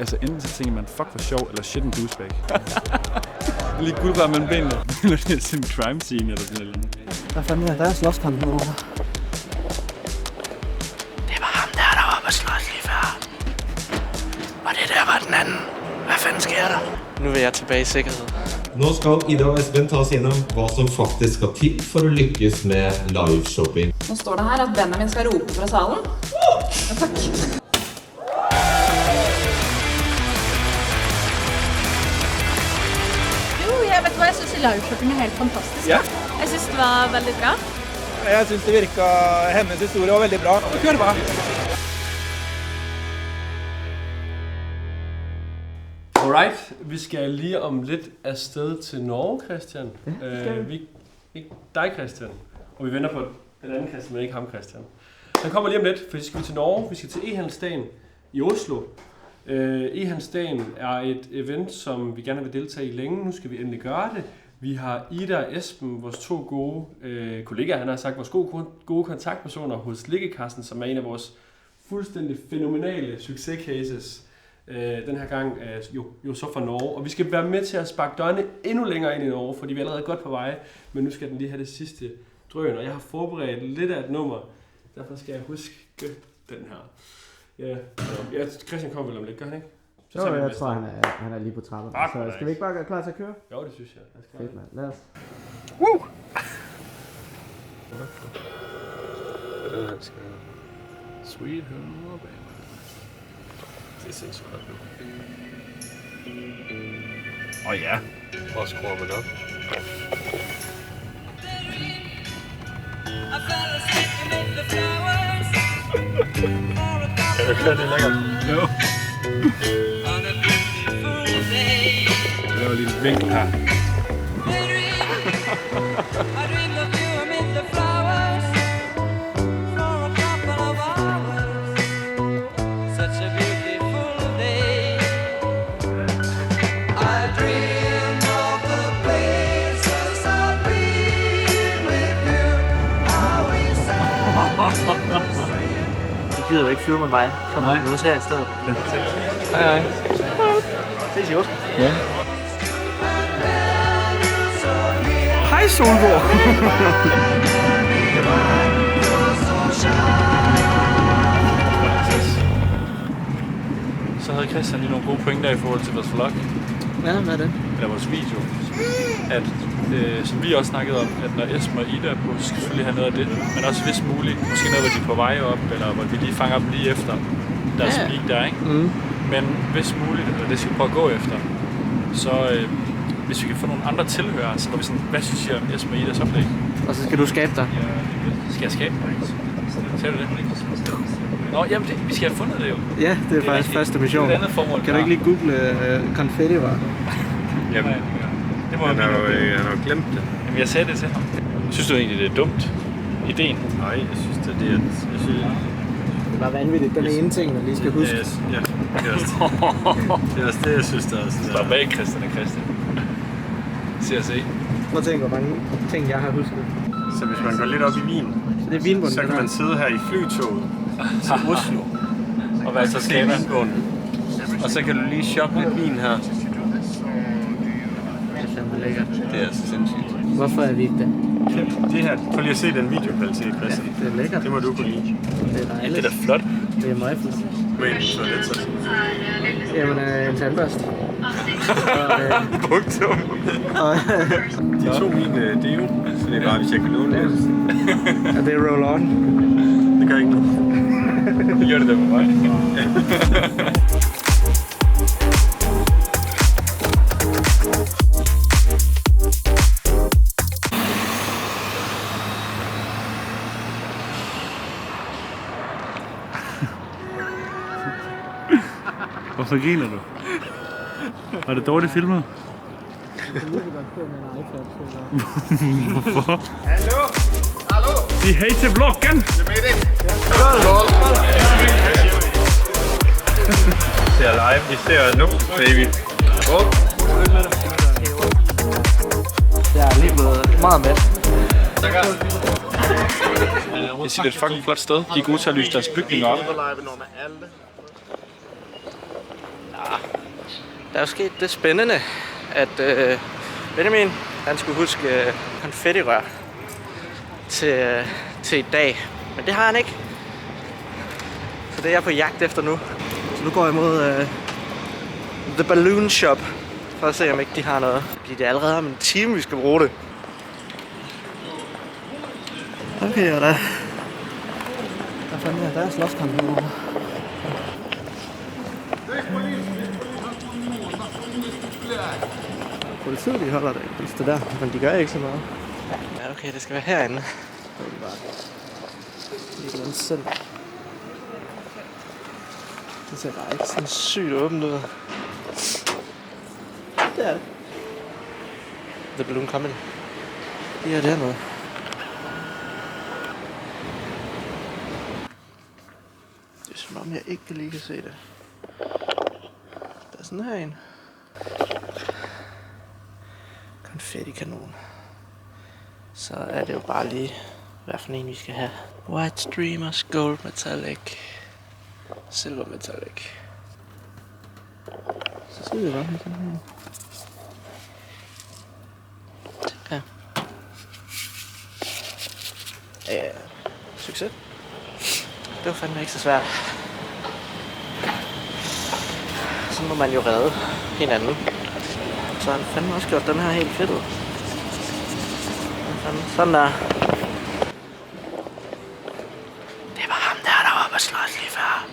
Altså enten så tænker man, fuck for sjov, eller shit en douchebag. Lige guldbar mellem benene. Eller det er sådan en crime scene, eller sådan noget. Hvad fanden er der slåskamp nu? Det var ham der var oppe at slås lige før. Og det der var den anden. Hvad fanden sker der? Nu vil jeg tilbage i sikkerhed. Nå skal Ida og Espen ta oss gjennom hva som faktisk skal til for å lykkes med liveshopping. Nå står det her at Benjamin skal rope fra salen. Ja, takk. Vet du hva, jeg synes liveshopping er helt fantastisk. Ja. Jeg synes det var veldig bra. Jeg synes det virket, hendes historie var veldig bra. Kør bare. Alright, vi skal lige om lidt afsted til Norge, Christian. Ikke dig, Christian. Og vi venter på den anden Christian, men ikke ham, Christian. Han kommer lige om lidt, for vi skal til Norge. Vi skal til e-handelsdagen i Oslo. E-handelsdagen er et event, som vi gerne vil deltage i længe. Nu skal vi endelig gøre det. Vi har Ida og Esben, vores to gode kollegaer, han har sagt, vores gode kontaktpersoner hos Liggekassen, som er en af vores fuldstændig fænomenale succescases. Den her gang jo så fra Norge. Og vi skal være med til at sparke dørene endnu længere ind i Norge, fordi vi er allerede godt på vej. Men nu skal den lige have det sidste drøn, og jeg har forberedt lidt af et nummer. Derfor skal jeg huske den her. Ja, Christian kommer vel om lidt, gør han ikke? Så jeg tror, han er lige på trappen. Så skal vi ikke bare gøre klar til at køre? Jo, det synes jeg. Fedt, mand. Lad os. Woo! Sweet home, baby. Det ser så godt ud. Ja. Hvor skruer man op? Kan du køre det lækkert? Jo. Det var lige et vinkel her. Du gider jo ikke flyve med mig. Kom nu her i stedet. Hej. Ses i Oslo. Ja. Hej Solborg! Så havde Christian lige nogle gode pointer i forhold til vores vlog. Ja, hvad er det? Eller vores video. At, som vi også snakkede om, at når Esben og Ida er på, så skal selvfølgelig have noget af det. Men også hvis muligt, måske noget, hvor de er på vej op, eller hvor vi lige fanger dem lige efter deres speak der, ikke? Mm. Men hvis muligt, eller det skal vi prøve at gå efter, så hvis vi kan få nogle andre tilhørere, så går vi sådan, hvad synes I om Esben og Idas oplæg? Og så skal du skabe dig. Ja, skal jeg skabe mig? Ser du det? Nå, jamen vi skal have fundet det jo. Ja, det er faktisk første mission. Det er et andet formål. Kan du ikke lige google konfetti var? Jamen, det må han har jo glemt det. Jamen, jeg sagde det til ham. Synes du egentlig, det er dumt? Ideen? Nej, jeg synes det er det. Det var vanvittigt. Den ene ting, man lige skal huske. Ja, det er også det, jeg synes, der er sådan. Stop bag, Christian og Christian. Se og se. Prøv at tænke, hvor mange ting, jeg har husket. Så hvis man går lidt op i Wien, så, det er Wienbunden, så kan man sidde her i flytoget til Oslo. Og hvad så skal Wienbunden. Og så kan du lige shoppe lidt vin her. Det er så sindssygt. Hvorfor er vi ikke det? Det her, prøv lige at se den videokvalitet, Christian. Ja, det er lækkert. Det må du kunne lide. Det er dejligt. Det er da flot. Det er meget flot. Men så lidt så. Jamen, en tandbørst. Punktum. De tog min deo, så det er bare, hvis jeg kan låne det. Ja, det er roll on. Det gør ikke noget. Det gør det der med mig. Hvorfor griner du? Var det dårligt filmet? Hvorfor? Hallo? Sig hej til vloggen! Vi ser live, vi ser nu, baby. Jeg er lige blevet meget med. Jeg siger, det er et fucking flot sted. De er gode til at lyse deres bygninger op. Der er jo sket det spændende, at Benjamin, han skulle huske konfettirør til i dag. Men det har han ikke. Så det er jeg på jagt efter nu. Så nu går jeg mod The Balloon Shop for at se, om ikke de har noget. Fordi det er allerede om en time, vi skal bruge det. Okay, og der fanden der er slåskamp herovre. Politiet, de holder det der, men de gør ikke så meget. Ja, okay, det skal være herinde. Det er bare et eller andet selv. Det ser bare ikke sådan sygt åbent ud. Det er det. The Balloon Comedy. Det er dernede. Det er som om jeg ikke lige kan se det. Der er sådan her en. Konfettikanon. Så er det jo bare lige, hvad for en vi skal have. White Streamers, Gold Metallic, Silver Metallic. Så skal vi bare have sådan her. Ja. Ja, succes. Det var fandme ikke så svært. Så må man jo redde hinanden. Så har han fandme også gjort den her helt fedt ud. Sådan der. Det var ham der var oppe og slås lige før.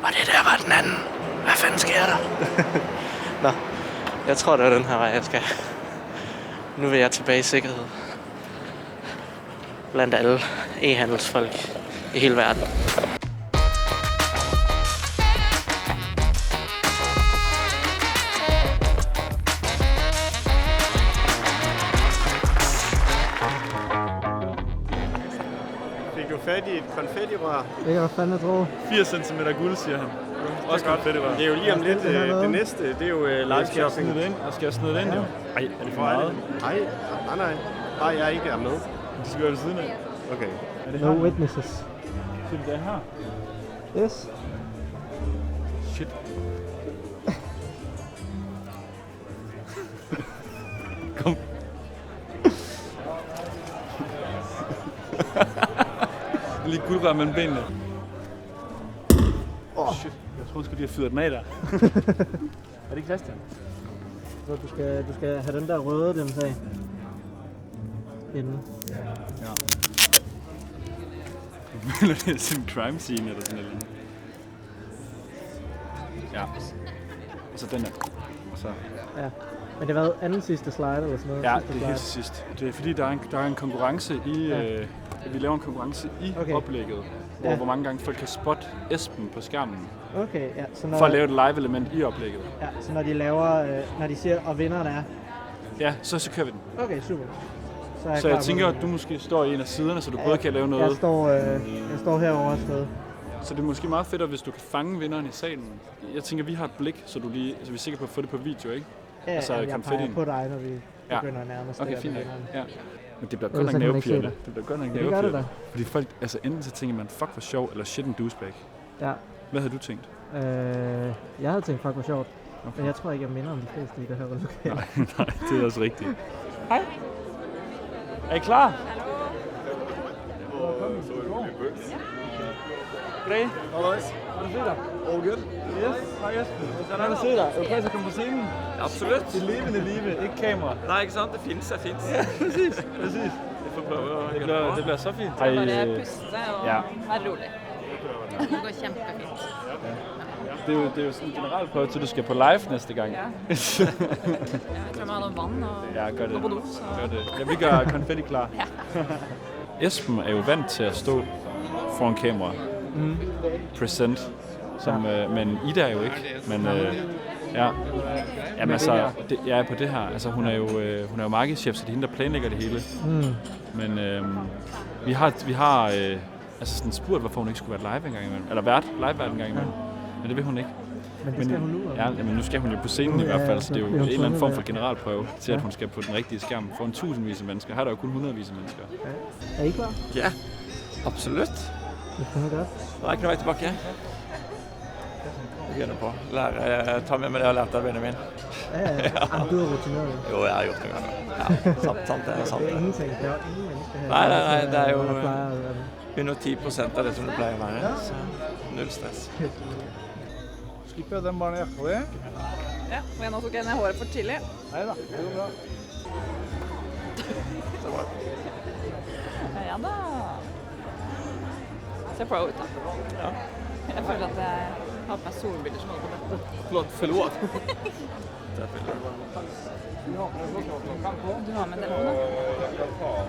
Og det der var den anden. Hvad fanden sker der? Nå, jeg tror det var den her vej jeg skal. Nu vil jeg tilbage i sikkerhed. Blandt alle e-handelsfolk i hele verden. Fik du fat i et konfettirør? Det kan jeg fandme tro. 80 cm guld, siger han. Også konfettirør. Det er jo lige om lidt det næste. Det er jo live Skal jeg shopping. snide det ind? Og skal jeg snide det ind, jo? Ej, er det for meget? Nej, nej, jeg er ikke med. Du skal gøre det siden af. Okay. Er det No her? witnesses. Synes det er her? Yes. Shit. Kom. Lige guldrør mellem benene. Shit, jeg troede sgu, de har fyret den af der. Er det Christian? Så du skal have den der røde, den sag. Inden. Ja. Eller det er sådan en crime scene eller sådan noget. Ja. Og så den her. Og så... Ja. Men det var anden sidste slide eller sådan noget? Ja, sidste det er helt sidst. Det er fordi, der er en konkurrence i... vi laver en konkurrence i oplægget, hvor mange gange folk kan spotte Esben på skærmen. Okay, ja. Så når, for at lave et live-element i oplægget. Ja, så når de laver... når de siger, og vinderen er... Ja, så kører vi den. Okay, super. Så jeg tænker, at du måske står i en af siderne, så du både kan lave noget... Jeg står herovre et sted. Så det er måske meget fedt, hvis du kan fange vinderen i salen. Jeg tænker, vi har et blik, så vi er sikre på at få det på video, ikke? Ja, altså, jeg peger på dig, når vi begynder at nærme os. Okay, fint. Ja. Men det bliver godt nok nervepirrende. Det bliver godt nok nervepirrende. Fordi folk, altså enten så tænker man, fuck for sjov, eller shit en douchebag. Ja. Hvad havde du tænkt? Jeg havde tænkt, fuck for sjovt. Okay. Men jeg tror ikke, jeg minder om de fleste i det her lokale. Nej, det er også rigtigt. Hej. Er I klar? Goddag. Halløjs. Har du set dig? All good? Yes, hej Esben. Hvordan har du set dig? Er du klar til at komme på scenen? Absolut. Det levende live, ikke kamera. Nej, ikke sant? Det findes. Ja, præcis. Jeg får prøve. Det bliver så fint. Så bare det puste og være rolig. Det går kjempefint. Det er jo sådan en generalprøve til, du skal på live næste gang. Ja. Jeg tror man har noget vand og gør det. gå på do. Gør det. Ja, vi gør konfetti klar. Esben er jo vant til at stå foran kamera. Present. Men Ida er jo ikke. Men ja. Jamen altså, jeg er på det her. Altså, hun er jo markedschef, så det er hende, der planlægger det hele. Men vi har altså sådan spurgt, hvorfor hun ikke skulle være live engang imellem. Eller live-vært engang imellem. Men det vil hun ikke. Men det skal hun nu? Ja, men nu skal hun jo på scenen i hvert fald, så det er jo en eller anden form for generalprøve til, at hun skal på den rigtige skærm foran tusindvis af mennesker. Her er der jo kun hundredvis af mennesker. Er I klar? Ja, absolut. Det fungerer godt. Det er ikke noe vei tilbake. Begynner på. Ta med meg det jeg har lært av Benjamin. Ja. Du har rutineret det. Jo, jeg har gjort det en gang. Ja, sant det. Det er ingenting. Det er ingen mennesker her. Nei, det er jo Der plejer at være det. under 10% av det som det pleier å være. Så null stress. Slipper jeg den barnejakka di? Ja, og nå tok jeg ned håret for tidlig. Neida, det går bra. Ja da. Ser pro ut da. Ja. Jeg føler at jeg har på meg solbilder som holder på dette. Förlåt. Du har med telefonen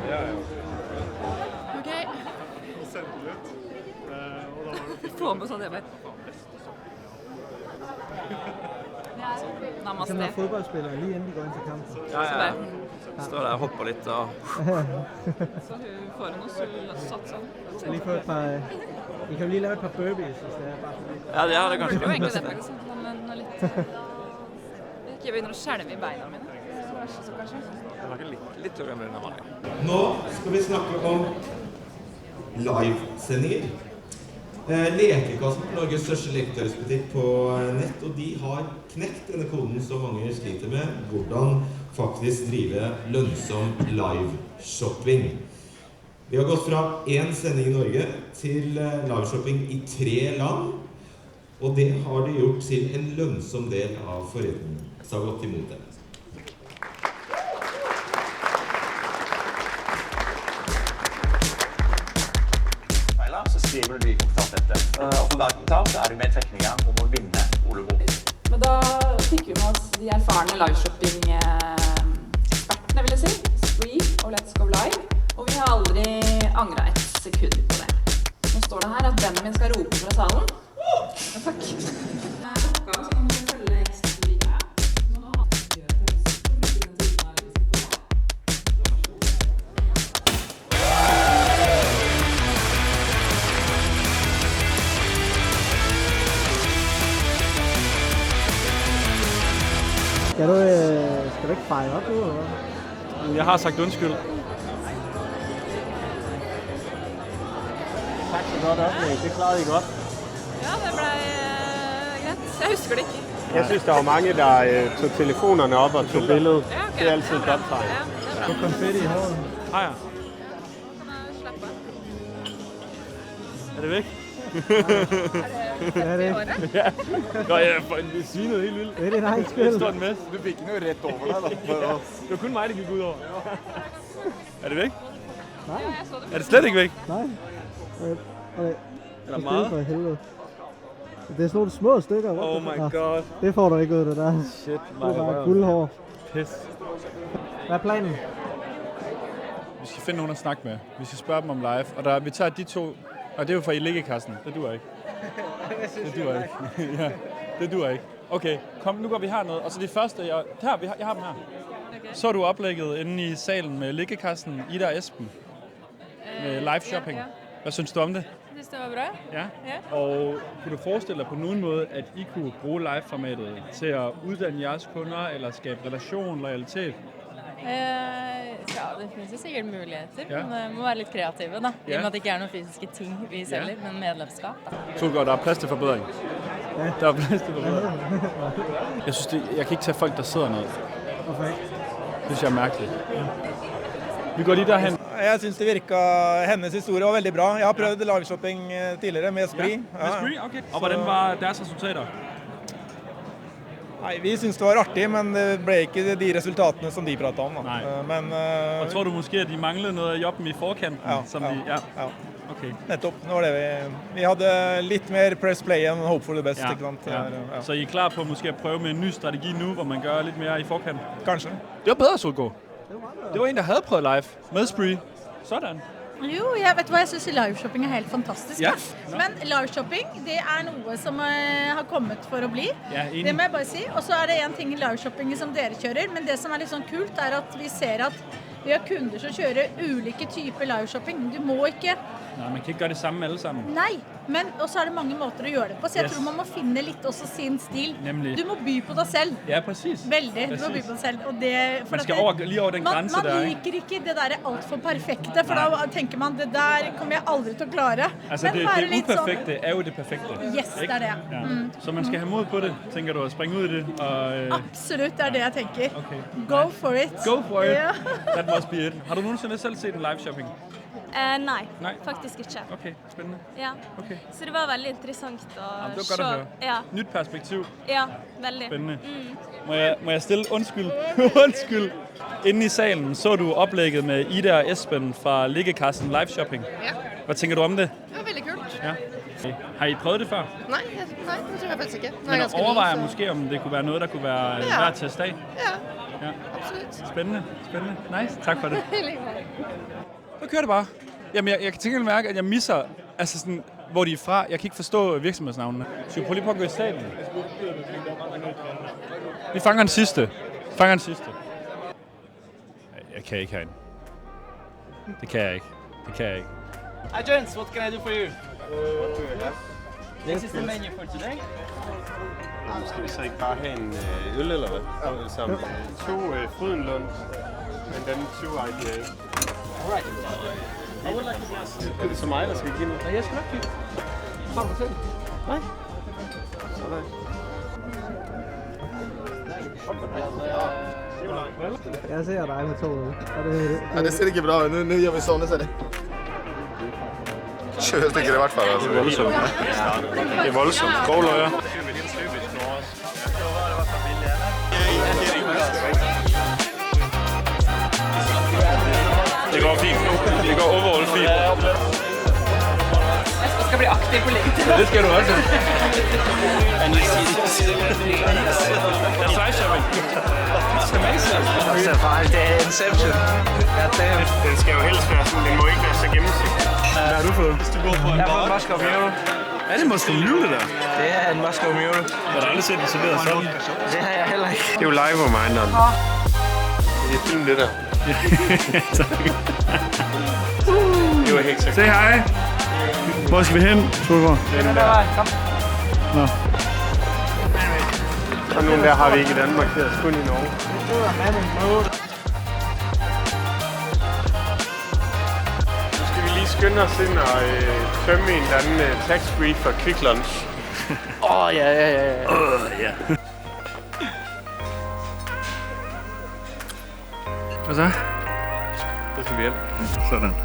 da? Ok. Få med sånn det bare. Som når fodboldspillere lige inden de går ind til kampen. Ja. Står der og hopper litt og... Så hun får noe sats om. Skal lige få et par... I kan jo lige lave et par burpees, hvis det er bare for det. Ja, det er det kanskje. Det var egentlig det faktisk. Men litt... Jeg begynner å skjelve i beina mine. Så kanskje. Jeg lager litt løgn med denne vanlige. Nå skal vi snakke om livesendinger. Lekekassen er Norges største leketøysbutikk på nett, og de har knekt denne koden som mange sliter med, hvordan faktisk drive lønnsom live-shopping. Vi har gått fra en sending i Norge til live-shopping i 3 land, og det har de gjort til en lønnsom del av forretningen. Så har gått imot det. Så skriver du i kommentarfeltet. Og på hver kommentar så er du med trekninger om å vinne Ole Bo. Men da fikk vi med oss de erfarne liveshopping-ekspertene, vil jeg si. Spree og Let's Go Live. Og vi har aldri angret et sekund på det. Nå står det her at Benjamin skal rope fra salen. Ja, takk. Oppgaven som må følge ekstra liga. Skal du ikke fejre op nu, eller hvad? Jeg har sagt undskyld. Tak for godt oplæg. Det klarede I godt. Ja, det ble greit. Jeg husker det ikke. Jeg synes, der var mange, der tog telefonerne op og tog billedet. Ja, okay. Det er altid et godt tegn. Ja, det er bra. Du konfetti i håret. Har jeg? Kan jeg slappe? Er det væk? Det er det ikke. Ja. Nå, jeg svinede helt vildt. Det er din egen Det skyld. står en masse. Du fikk noe rett over deg da. Det var kun mig, det gik ud over. Er det væk? Nej, Jeg så det. Er det slet ikke væk? nej. Okay. Er der meget? For helvede. Det er sådan nogle små stykker. Oh my god. Det får du ikke ud, det der. Shit, Det er bare guldhår. Pis. Hvad er planen? Vi skal finde nogen at snakke med. Vi skal spørge dem om live. Og vi tager de 2, og det er jo fra i liggekassen. Det duer ikke. Det duer ikke. Ja, det duer ikke. Okay, kom, nu går vi herned. Og så det første, jeg har dem her. Okay. Så du oplægget inde i salen med liggekassen, Ida og Esben, med live shopping. Ja. Hvad synes du om det? Jeg synes, det var bra. Ja. Ja. Og kunne du forestille dig på nogen måde, at I kunne bruge live-formatet til at uddanne jeres kunder, eller skabe relation, loyalitet? Ja, det finnes jo sikkert muligheter, Ja. men det må være litt kreative da. I Ja. og med at det ikke er noen fysiske ting vi selger, men medlemskap da. Tulgaard, der er plads til forbedring. Ja. Der er plads til forbedring. Jeg synes, jeg kan ikke tage folk, der sidder ned. Hvorfor ikke? Det synes jeg er mærkeligt. Vi går lige derhen. Jeg synes det virket, hendes historie var veldig bra. Jeg har prøvd liveshopping tidligere med Spree. Med Spree? Okay. Og hvordan var deres resultater? Nei, vi synes det var artig, men det ble ikke de resultatene som de pratet om. Da. Nej. Men, Og tror du måske, at de manglede noget af jobben i forkanten? ja, som ja, de, ja. ja. Okay. Nettopp. Det var det vi hadde litt mer press play enn hope for the best. Ja. Ikke sant? Ja. Ja. Så I er klar på måske at prøve med en ny strategi nu, hvor man gør lidt mere i forkanten? Kanskje. Det var bedre, Solgaard. Det var en, der havde prøvet live med Spree. Sådan. Jo, jeg vet hva, jeg synes liveshopping er helt fantastisk. Ja. Ja. Men liveshopping, det er noe som har kommet for å bli. Ja, enig. Det må jeg bare si. Og så er det en ting i liveshopping som dere kjører, men det som er litt sånn kult er at vi ser at vi har kunder som kjører ulike typer liveshopping. Du må ikke Nej, man kan ikke gøre det samme alle sammen. Nei, men og så er det mange måter å gjøre det på, så jeg Yes. tror man må finne litt også sin stil. Nemlig. Du må by på deg selv. Ja, præcis. Veldig, du må by Præcis. på deg selv. Og det, for Man skal at lige over den grænse man der, ikke? liker ikke det der alt for perfekte, for da tenker man, det der kommer jeg aldri til å klare. Altså, Men være det litt uperfekte er jo det perfekte. Yes, det er det. Ja. Mm. Så man skal have mod på det, tænker du, at springe ud i det? Og, Absolutt, det er det jeg tenker. Okay. Go for it. Go for it. Ja. That must be it. Har du nogensinde selv set en live shopping? Nei, Nej. faktisk ikke. Okay, spændende. Ja. Okay. Så det var veldig interessant å Ja, det var godt at høre. Ja, Nyt perspektiv. ja, veldig. Spændende. Mm. Må jeg stille? Undskyld. Undskyld. Inde i salen så du oplægget med Ida og Esben fra Liggekassen Live Shopping. Ja. Hvad tænker du om det? Det var veldig kult. Ja. Har I prøvet det før? Nej, det tror jeg faktisk ikke. Men overvejer måske, om det kunne være noget, der kunne være værd at teste af? Ja, Ja. absolut. Spændende. Spændende. Nice. Tak for det. Helt Så kører det bare. Jamen, jeg kan tænke mærke, at jeg misser, altså sådan, hvor de er fra. Jeg kan ikke forstå virksomhedsnavnene. Så vi prøver lige på at gå i salen. Vi fanger den sidste. Jeg kan ikke herinde. Det kan jeg ikke. Hi gents, what can I do for you? This is the menu for today. Skal vi så ikke bare have en øl eller hvad? Sammen. 2 Frydenlund, men den 20 IPA. Alright. I would like to ask. Er det så mig, der skal give noget? Nej, jeg skal nok give. Har du selv? Nej. Sådan. Jeg ser dig med 2 øl. Ja, det ser ikke bra ut. Nå gjør vi sånn, ser du. Kjørestykker i hvert fall. Altså. Det er voldsomt. Grov løjer. Det går fint. Det går overall fint. Jeg skal bli aktiv på LinkedIn. Det skal du også. That's live shopping. It's amazing. Altså, faktisk, det er Inception. Den skal jo helst være sådan, den må ikke være så gennemsigtig. Hvad har du fået? Jeg har fået Moscow Mule. Er det Moscow Mule, det der? Det er en Moscow Mule. Jeg har aldrig set den serveret sådan. Det har jeg heller ikke. Det er jo live-reminderen. Det er film, det der. Det var helt sikkert. Say hej. Hvor skal vi hen, Trugård? Den der. Nå. Og nogle der har vi ikke i Danmark, det er kun i Norge. Nu skal vi lige skynde os ind og tømme en eller anden tax-free for Quick Lunch. Ja. Ja. Og så? Så skal vi hjem. Sådan.